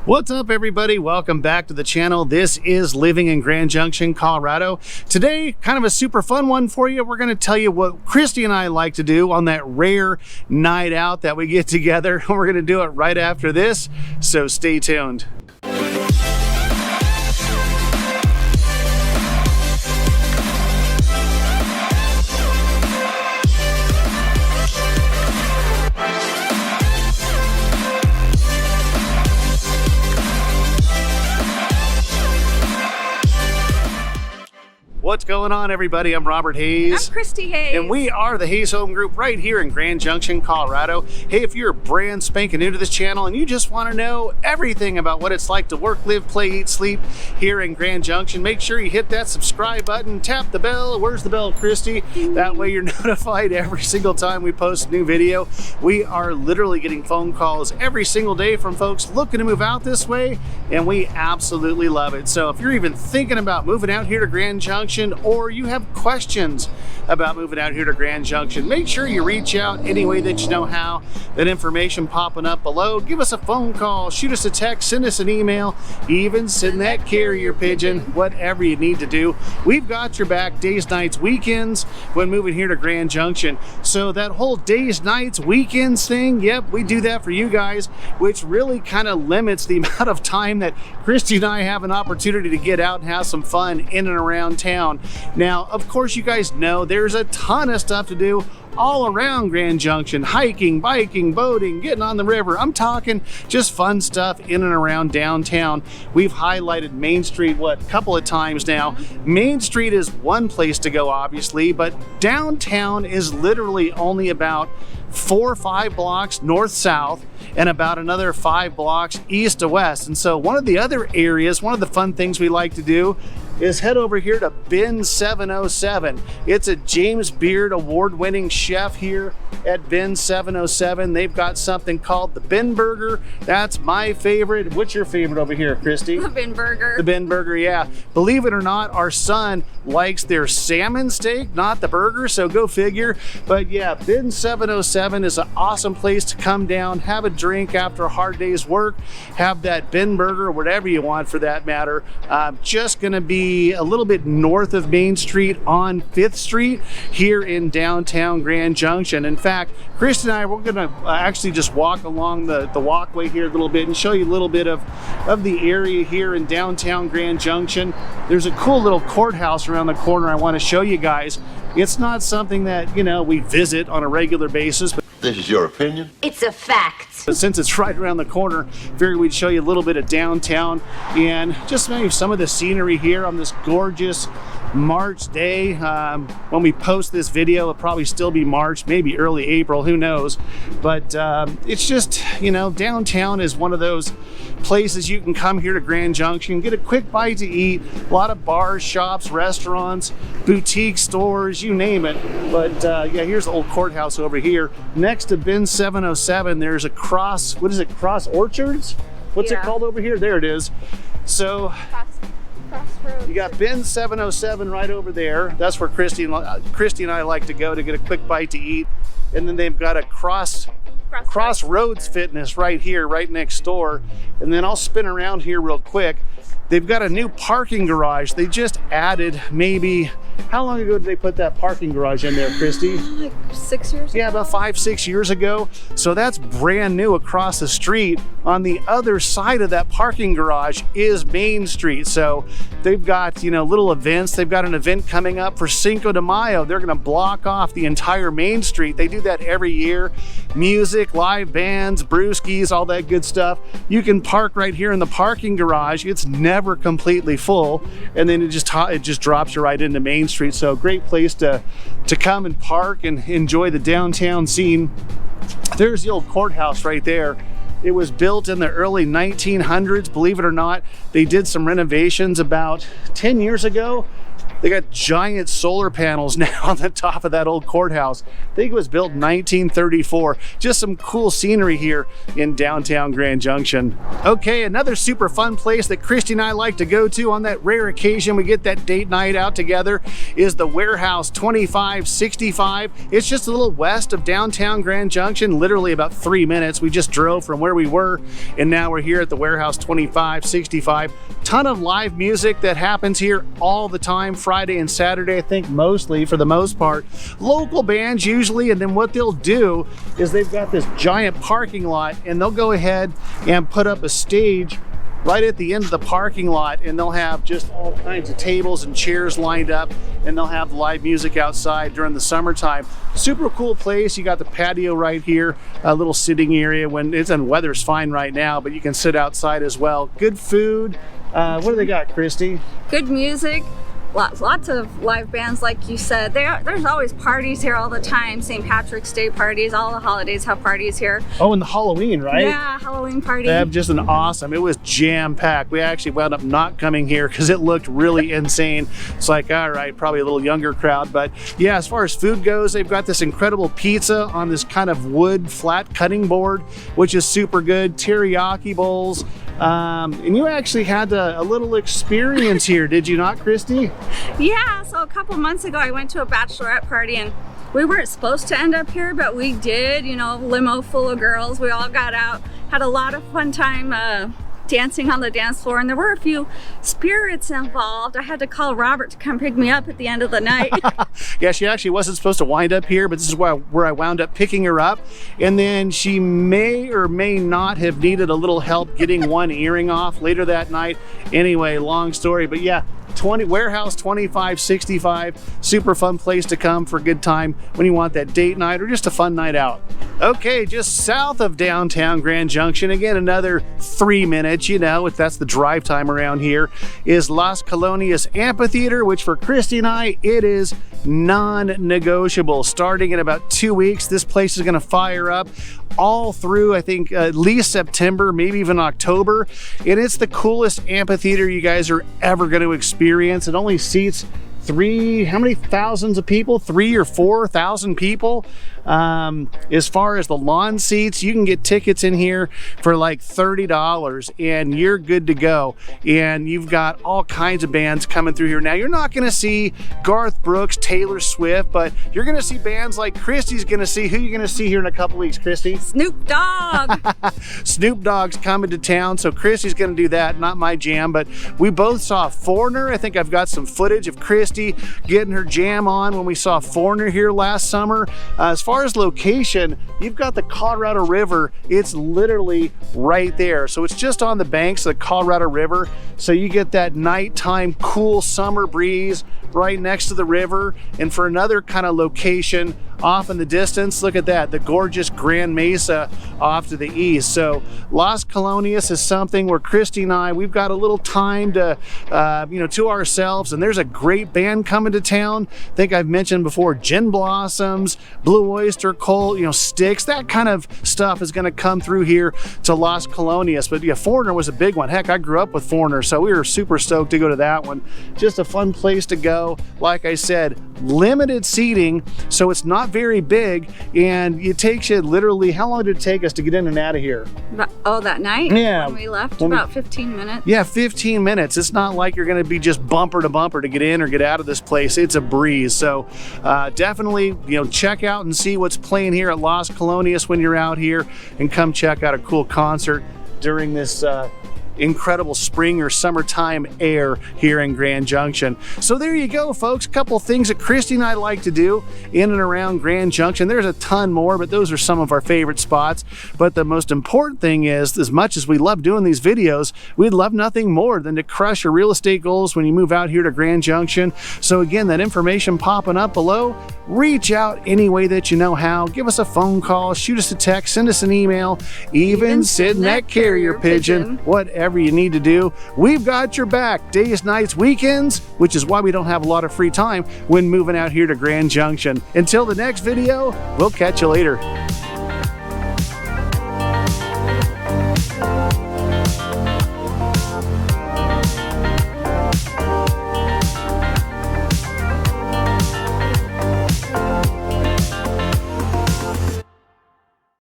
What's up, everybody? Welcome back to the channel. This is Living in Grand Junction, Colorado. Today, kind of a super fun one for you. We're going to tell you what Christy and I like to do on that rare night out that we get together. We're going to do it right after this, so stay tuned. What's going on, everybody? I'm Robert Hayes. I'm Christy Hayes. And we are the Hayes Home Group right here in Grand Junction, Colorado. Hey, if you're brand spanking new to this channel and you just want to know everything about what it's like to work, live, play, eat, sleep here in Grand Junction, make sure you hit that subscribe button, tap the bell. Where's the bell, Christy? That way you're notified every single time we post a new video. We are literally getting phone calls every single day from folks looking to move out this way, and we absolutely love it. So if you're even thinking about moving out here to Grand Junction, or you have questions about moving out here to Grand Junction, make sure you reach out any way that you know how. That information popping up below. Give us a phone call, shoot us a text, send us an email, even send that carrier pigeon, whatever you need to do. We've got your back days, nights, weekends when moving here to Grand Junction. So that whole days, nights, weekends thing, yep, we do that for you guys, which really kind of limits the amount of time that Christy and I have an opportunity to get out and have some fun in and around town. Now, of course, you guys know there's a ton of stuff to do all around Grand Junction: hiking, biking, boating, getting on the river. I'm talking just fun stuff in and around downtown. We've highlighted Main Street, a couple of times now. Main Street is one place to go, obviously, but downtown is literally only about 4 or 5 blocks north-south and about another 5 blocks east to west. And so one of the other areas, one of the fun things we like to do is head over here to Bin 707. It's a James Beard award-winning chef here at Bin 707. They've got something called the Bin Burger. That's my favorite. What's your favorite over here, Christy? The Bin Burger. The Bin Burger, yeah. Believe it or not, our son likes their salmon steak, not the burger, so go figure. But yeah, Bin 707 is an awesome place to come down, have a drink after a hard day's work, have that Bin Burger, whatever you want for that matter. Just gonna be a little bit north of Main Street on 5th Street here in downtown Grand Junction. In fact, Chris and I, we're gonna actually just walk along the walkway here a little bit and show you a little bit of the area here in downtown Grand Junction. There's a cool little courthouse around the corner I want to show you guys. It's not something that, you know, we visit on a regular basis, but this is your opinion? It's a fact. but since it's right around the corner, figured we'd show you a little bit of downtown and just maybe some of the scenery here on this gorgeous March day. When we post this video, it'll probably still be March, maybe early April, who knows. But it's just, you know, downtown is one of those places you can come here to Grand Junction, get a quick bite to eat. A lot of bars, shops, restaurants, boutique stores, you name it. But yeah, here's the old courthouse over here. Next to Bin 707, there's a Cross Orchards? What's it called over here? There it is. So Crossroads. you got Bin 707 right over there. That's where Christy and I like to go to get a quick bite to eat. And then they've got a Crossroads Fitness right here, right next door. And then I'll spin around here real quick. They've got a new parking garage. They just added maybe, how long ago did they put that parking garage in there, Christy? Like 6 years ago? Yeah, about 5-6 years ago. So that's brand new across the street. On the other side of that parking garage is Main Street. So they've got, you know, little events. They've got an event coming up for Cinco de Mayo. They're gonna block off the entire Main Street. They do that every year. Music, live bands, brewskis, all that good stuff. You can park right here in the parking garage. It's never completely full, and then it just drops you right into Main Street. So great place to come and park and enjoy the downtown scene. There's the old courthouse right there. It was built in the early 1900s, believe it or not. They did some renovations about 10 years ago. They got giant solar panels now on the top of that old courthouse. I think it was built in 1934. Just some cool scenery here in downtown Grand Junction. Okay, another super fun place that Christy and I like to go to on that rare occasion we get that date night out together is the Warehouse 2565. It's just a little west of downtown Grand Junction, literally about 3 minutes. We just drove from where we were, and now we're here at the Warehouse 2565. Ton of live music that happens here all the time, Friday and Saturday, I think mostly for the most part. Local bands usually, and then what they'll do is they've got this giant parking lot and they'll go ahead and put up a stage right at the end of the parking lot, and they'll have just all kinds of tables and chairs lined up, and they'll have live music outside during the summertime. Super cool place. You got the patio right here, a little sitting area when it's and weather's fine right now, but you can sit outside as well. Good food. What do they got, Christy? Good music. Lots of live bands, like you said. There's always parties here all the time. St. Patrick's Day parties, all the holidays have parties here. Oh, and the Halloween, right? Yeah, Halloween party. They have just an awesome, it was jam-packed. We actually wound up not coming here because it looked really insane. It's like, all right, probably a little younger crowd. But yeah, as far as food goes, they've got this incredible pizza on this kind of wood flat cutting board, which is super good. Teriyaki bowls. And you actually had a little experience here, did you not, Christy? Yeah, so a couple months ago I went to a bachelorette party, and we weren't supposed to end up here, but we did. You know, limo full of girls. We all got out, had a lot of fun time dancing on the dance floor, and there were a few spirits involved. I had to call Robert to come pick me up at the end of the night. Yeah, she actually wasn't supposed to wind up here, but this is where I wound up picking her up. And then she may or may not have needed a little help getting one earring off later that night. Anyway, long story, but yeah, Warehouse 2565, super fun place to come for a good time when you want that date night or just a fun night out. Okay, just south of downtown Grand Junction, again another 3 minutes, you know, that's the drive time around here, is Las Colonias Amphitheater, which for Christy and I, it is non-negotiable. Starting in about 2 weeks, this place is going to fire up all through, I think, at least September, maybe even October. And it's the coolest amphitheater you guys are ever going to experience. It only seats how many thousands of people? 3,000 or 4,000 people. As far as the lawn seats, you can get tickets in here for like $30 and you're good to go. And you've got all kinds of bands coming through here. Now, you're not going to see Garth Brooks, Taylor Swift, but you're going to see bands like Christy's going to see. Who are you going to see here in a couple weeks, Christy? Snoop Dogg. Snoop Dogg's coming to town, so Christy's going to do that. Not my jam, but we both saw Foreigner. I think I've got some footage of Christy getting her jam on when we saw Foreigner here last summer. As far as location, you've got the Colorado River. It's literally right there. So it's just on the banks of the Colorado River. So you get that nighttime cool summer breeze right next to the river. And for another kind of location off in the distance, look at that, the gorgeous Grand Mesa off to the east. So Las Colonias is something where Christy and I, we've got a little time to, to ourselves, and there's a great band coming to town. I think I've mentioned before, Gin Blossoms, Blue Oyster Cult, Styx, that kind of stuff is going to come through here to Las Colonias. But yeah, Foreigner was a big one. Heck, I grew up with Foreigner, so we were super stoked to go to that one. Just a fun place to go. Like I said, limited seating, so it's not very big, and it takes you literally, how long did it take us to get in and out of here? That night? Yeah. When we left? About 15 minutes. Yeah, 15 minutes. It's not like you're going to be just bumper to bumper to get in or get out of this place. It's a breeze. So definitely, check out and see what's playing here at Las Colonias when you're out here, and come check out a cool concert during this incredible spring or summertime air here in Grand Junction. So there you go, folks. A couple things that Christy and I like to do in and around Grand Junction. There's a ton more, but those are some of our favorite spots. But the most important thing is, as much as we love doing these videos, we'd love nothing more than to crush your real estate goals when you move out here to Grand Junction. So again, that information popping up below, reach out any way that you know how. Give us a phone call, shoot us a text, send us an email, even send that carrier pigeon, whatever you need to do. We've got your back, days, nights, weekends, which is why we don't have a lot of free time when moving out here to Grand Junction. Until the next video, we'll catch you later.